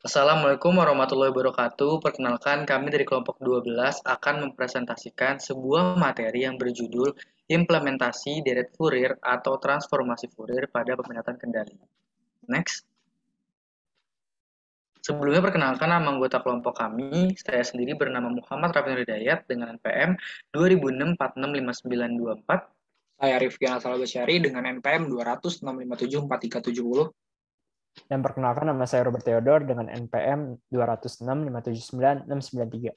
Assalamualaikum warahmatullahi wabarakatuh. Perkenalkan, kami dari kelompok 12 akan mempresentasikan sebuah materi yang berjudul Implementasi Deret Fourier atau Transformasi Fourier pada Peminatan Kendali. Next. Sebelumnya perkenalkan nama anggota kelompok kami. Saya sendiri bernama Muhammad Raffi Hidayat dengan NPM 2006465924. Saya Rifki Nasal Basyari dengan NPM 206574370. Dan perkenalkan nama saya Robert Theodore dengan NPM 206579693.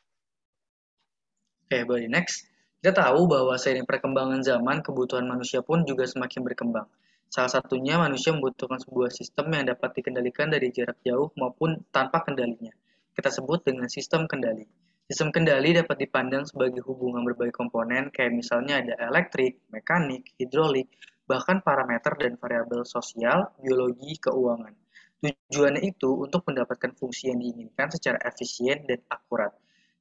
Oke, boleh next. Kita tahu bahwa seiring perkembangan zaman, kebutuhan manusia pun juga semakin berkembang. Salah satunya manusia membutuhkan sebuah sistem yang dapat dikendalikan dari jarak jauh maupun tanpa kendalinya. Kita sebut dengan sistem kendali. Sistem kendali dapat dipandang sebagai hubungan berbagai komponen, kayak misalnya ada elektrik, mekanik, hidrolik, bahkan parameter dan variabel sosial, biologi, keuangan. Tujuannya itu untuk mendapatkan fungsi yang diinginkan secara efisien dan akurat.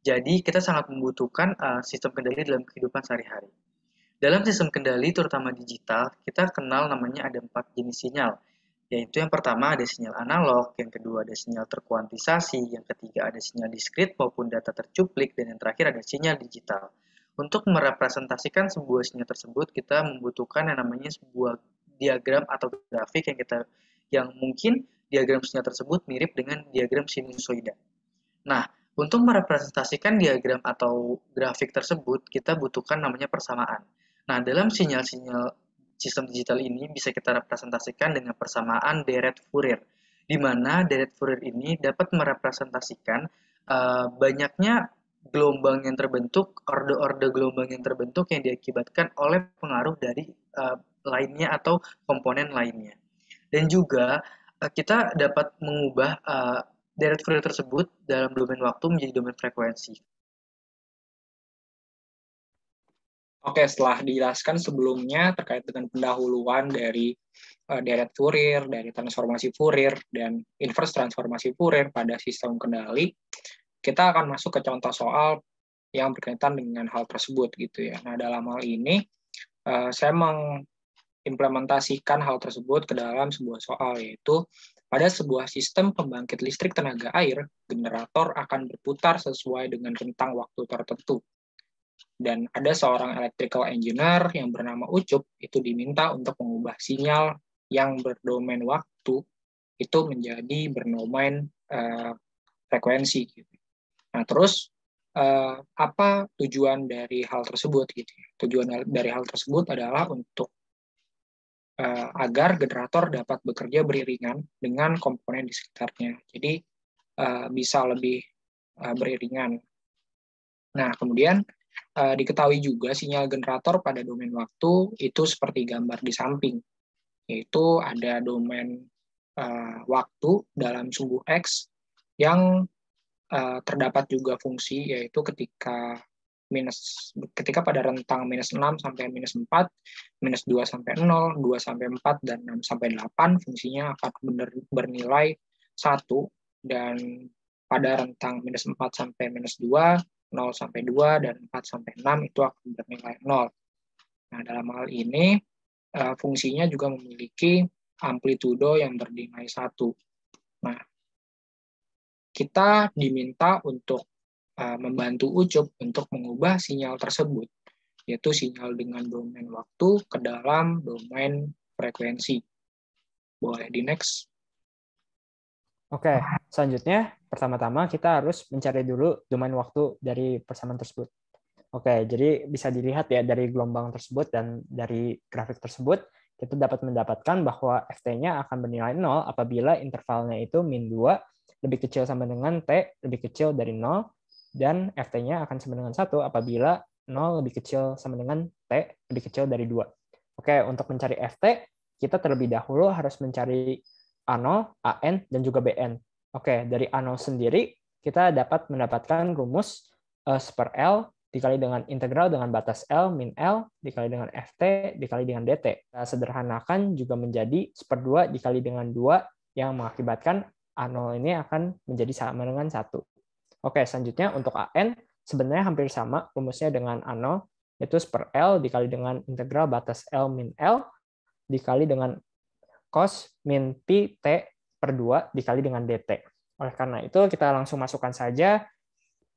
Jadi kita sangat membutuhkan sistem kendali dalam kehidupan sehari-hari. Dalam sistem kendali, terutama digital, kita kenal namanya ada 4 jenis sinyal. Yaitu yang pertama ada sinyal analog, yang kedua ada sinyal terkuantisasi, yang ketiga ada sinyal diskrit maupun data tercuplik, dan yang terakhir ada sinyal digital. Untuk merepresentasikan sebuah sinyal tersebut, kita membutuhkan yang namanya sebuah diagram atau grafik yang mungkin diagram sinyal tersebut mirip dengan diagram sinusoida. Nah, untuk merepresentasikan diagram atau grafik tersebut, kita butuhkan namanya persamaan. Nah, dalam sinyal-sinyal sistem digital ini bisa kita representasikan dengan persamaan deret Fourier, di mana deret Fourier ini dapat merepresentasikan banyaknya gelombang yang terbentuk, orde-orde gelombang yang terbentuk yang diakibatkan oleh pengaruh dari lainnya atau komponen lainnya. Dan juga kita dapat mengubah deret Fourier tersebut dalam domain waktu menjadi domain frekuensi. Oke, setelah dijelaskan sebelumnya terkait dengan pendahuluan dari deret Fourier, dari transformasi Fourier, dan inverse transformasi Fourier pada sistem kendali, kita akan masuk ke contoh soal yang berkaitan dengan hal tersebut gitu ya. Nah, dalam hal ini saya mengimplementasikan hal tersebut ke dalam sebuah soal, yaitu pada sebuah sistem pembangkit listrik tenaga air, generator akan berputar sesuai dengan rentang waktu tertentu. Dan ada seorang electrical engineer yang bernama Ucup, itu diminta untuk mengubah sinyal yang berdomain waktu itu menjadi berdomain frekuensi. Nah, terus apa tujuan dari hal tersebut? Gitu. Tujuan dari hal tersebut adalah untuk agar generator dapat bekerja beriringan dengan komponen di sekitarnya. Jadi bisa lebih beriringan. Nah, kemudian diketahui juga sinyal generator pada domain waktu itu seperti gambar di samping, yaitu ada domain waktu dalam sumbu X yang terdapat juga fungsi, yaitu ketika pada rentang minus 6 sampai minus 4, minus 2 sampai 0, 2 sampai 4, dan 6 sampai 8, fungsinya akan bernilai 1, dan pada rentang minus 4 sampai minus 2, 0 sampai 2, dan 4 sampai 6 itu akan bernilai 0. Nah, dalam hal ini, fungsinya juga memiliki amplitudo yang bernilai 1. Nah, kita diminta untuk membantu Ucup untuk mengubah sinyal tersebut, yaitu sinyal dengan domain waktu ke dalam domain frekuensi. Boleh di next. Oke, selanjutnya pertama-tama kita harus mencari dulu domain waktu dari persamaan tersebut. Oke, jadi bisa dilihat ya dari gelombang tersebut dan dari grafik tersebut, kita dapat mendapatkan bahwa ft-nya akan bernilai 0 apabila intervalnya itu min 2 lebih kecil sama dengan t lebih kecil dari 0, dan ft-nya akan sama dengan 1 apabila 0 lebih kecil sama dengan t lebih kecil dari 2. Oke, untuk mencari ft, kita terlebih dahulu harus mencari A0, AN, dan juga BN. Oke, dari A0 sendiri, kita dapat mendapatkan rumus per L dikali dengan integral dengan batas L min L dikali dengan FT dikali dengan DT. Kita sederhanakan juga menjadi 1/2 dikali dengan 2 yang mengakibatkan A0 ini akan menjadi sama dengan 1. Oke, selanjutnya untuk AN sebenarnya hampir sama rumusnya dengan A0, yaitu per L dikali dengan integral batas L min L dikali dengan cos min pi t per 2 dikali dengan dt. Oleh karena itu, kita langsung masukkan saja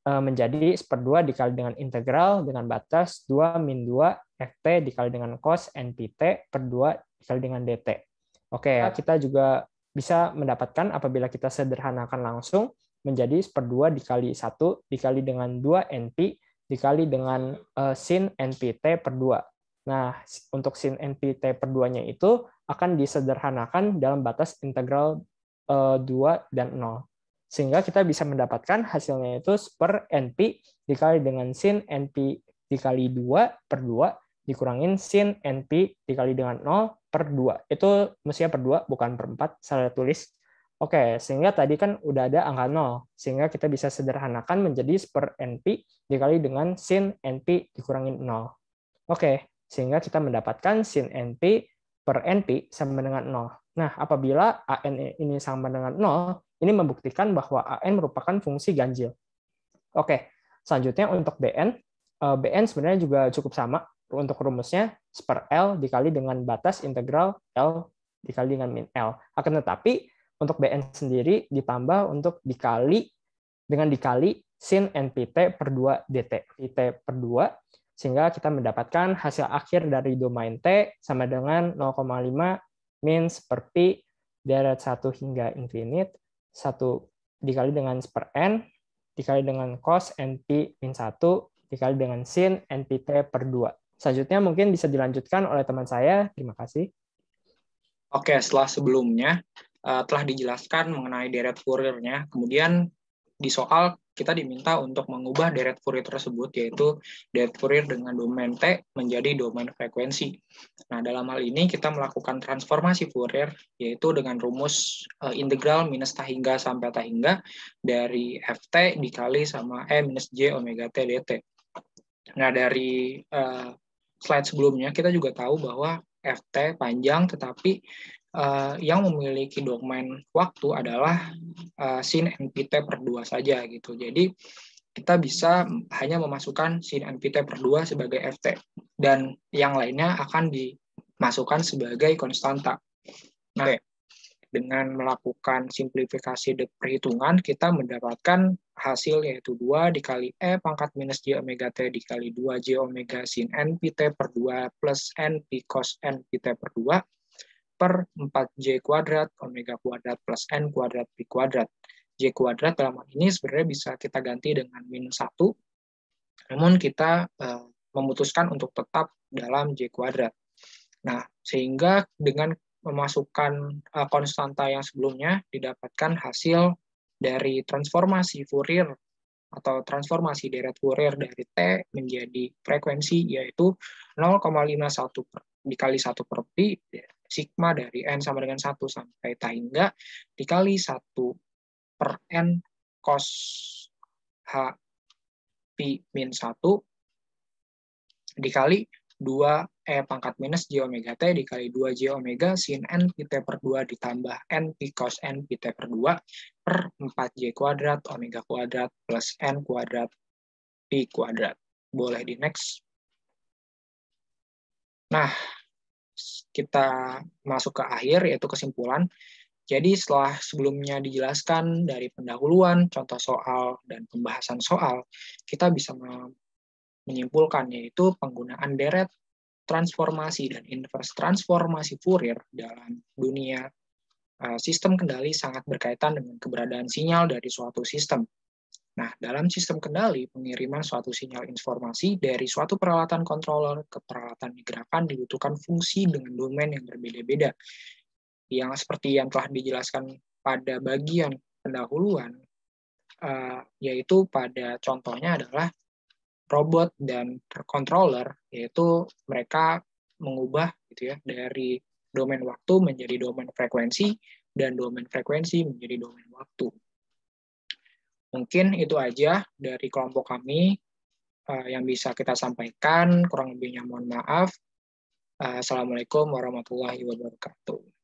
menjadi 1/2 dikali dengan integral dengan batas 2 min 2 ft dikali dengan cos npt per 2 dikali dengan dt. Oke, kita juga bisa mendapatkan apabila kita sederhanakan langsung menjadi 1/2 dikali 1 dikali dengan 2 np dikali dengan sin npt per 2. Nah, untuk sin npt per 2-nya itu akan disederhanakan dalam batas integral 2 dan 0. Sehingga kita bisa mendapatkan hasilnya itu per NP dikali dengan sin NP dikali 2 per 2 dikurangin sin NP dikali dengan 0 per 2. Itu mestinya per 2, bukan per 4, salah tulis. Oke, sehingga tadi kan udah ada angka 0. Sehingga kita bisa sederhanakan menjadi per NP dikali dengan sin NP dikurangin 0. Oke, sehingga kita mendapatkan sin NP per NP sama dengan 0. Nah, apabila AN ini sama dengan 0, ini membuktikan bahwa AN merupakan fungsi ganjil. Oke, selanjutnya untuk BN. BN sebenarnya juga cukup sama. Untuk rumusnya, per L dikali dengan batas integral L dikali dengan min L. Akan tetapi, untuk BN sendiri ditambah untuk dikali sin NPT per 2 DT. PT per 2, sehingga kita mendapatkan hasil akhir dari domain T sama dengan 0,5 min per pi deret 1 hingga infinite 1 dikali dengan per n dikali dengan cos np min 1 dikali dengan sin npt per 2. Selanjutnya mungkin bisa dilanjutkan oleh teman saya. Terima kasih. Oke, setelah sebelumnya telah dijelaskan mengenai deret Fourier-nya, kemudian di soal kita diminta untuk mengubah deret Fourier tersebut, yaitu deret Fourier dengan domain T menjadi domain frekuensi. Nah, dalam hal ini kita melakukan transformasi Fourier, yaitu dengan rumus integral minus T hingga sampai T hingga dari Ft dikali sama E minus J omega T dt. Nah, dari slide sebelumnya kita juga tahu bahwa Ft panjang, tetapi yang memiliki domain waktu adalah sin npt per 2 saja gitu. Jadi kita bisa hanya memasukkan sin npt per 2 sebagai ft dan yang lainnya akan dimasukkan sebagai konstanta. Nah, dengan melakukan simplifikasi perhitungan kita mendapatkan hasil yaitu 2 dikali E pangkat minus J omega T dikali 2 J omega sin npt per 2 plus np cos npt per 2 per 4J kuadrat omega kuadrat plus N kuadrat Pi kuadrat. J kuadrat dalam hal ini sebenarnya bisa kita ganti dengan minus 1, namun kita memutuskan untuk tetap dalam J kuadrat. Nah, sehingga dengan memasukkan konstanta yang sebelumnya didapatkan hasil dari transformasi Fourier atau transformasi deret Fourier dari T menjadi frekuensi, yaitu 0,51 dikali 1 per pi sigma dari N sama dengan 1 sampai T hingga dikali 1 per N cos H pi min 1 dikali 2 E pangkat minus J omega T dikali 2 J omega sin N Pt per 2 ditambah N Pi cos N Pt per 2 per 4J kuadrat omega kuadrat plus N kuadrat Pi kuadrat. Boleh di next. Nah, kita masuk ke akhir, yaitu kesimpulan. Jadi setelah sebelumnya dijelaskan dari pendahuluan, contoh soal, dan pembahasan soal, kita bisa menyimpulkan yaitu penggunaan deret transformasi dan inverse transformasi Fourier dalam dunia sistem kendali sangat berkaitan dengan keberadaan sinyal dari suatu sistem. Nah, dalam sistem kendali, pengiriman suatu sinyal informasi dari suatu peralatan controller ke peralatan gerakan dibutuhkan fungsi dengan domain yang berbeda-beda. Yang seperti yang telah dijelaskan pada bagian pendahuluan, yaitu pada contohnya adalah robot dan controller, yaitu mereka mengubah gitu ya dari domain waktu menjadi domain frekuensi dan domain frekuensi menjadi domain waktu. Mungkin itu aja dari kelompok kami yang bisa kita sampaikan. Kurang lebihnya mohon maaf. Assalamualaikum warahmatullahi wabarakatuh.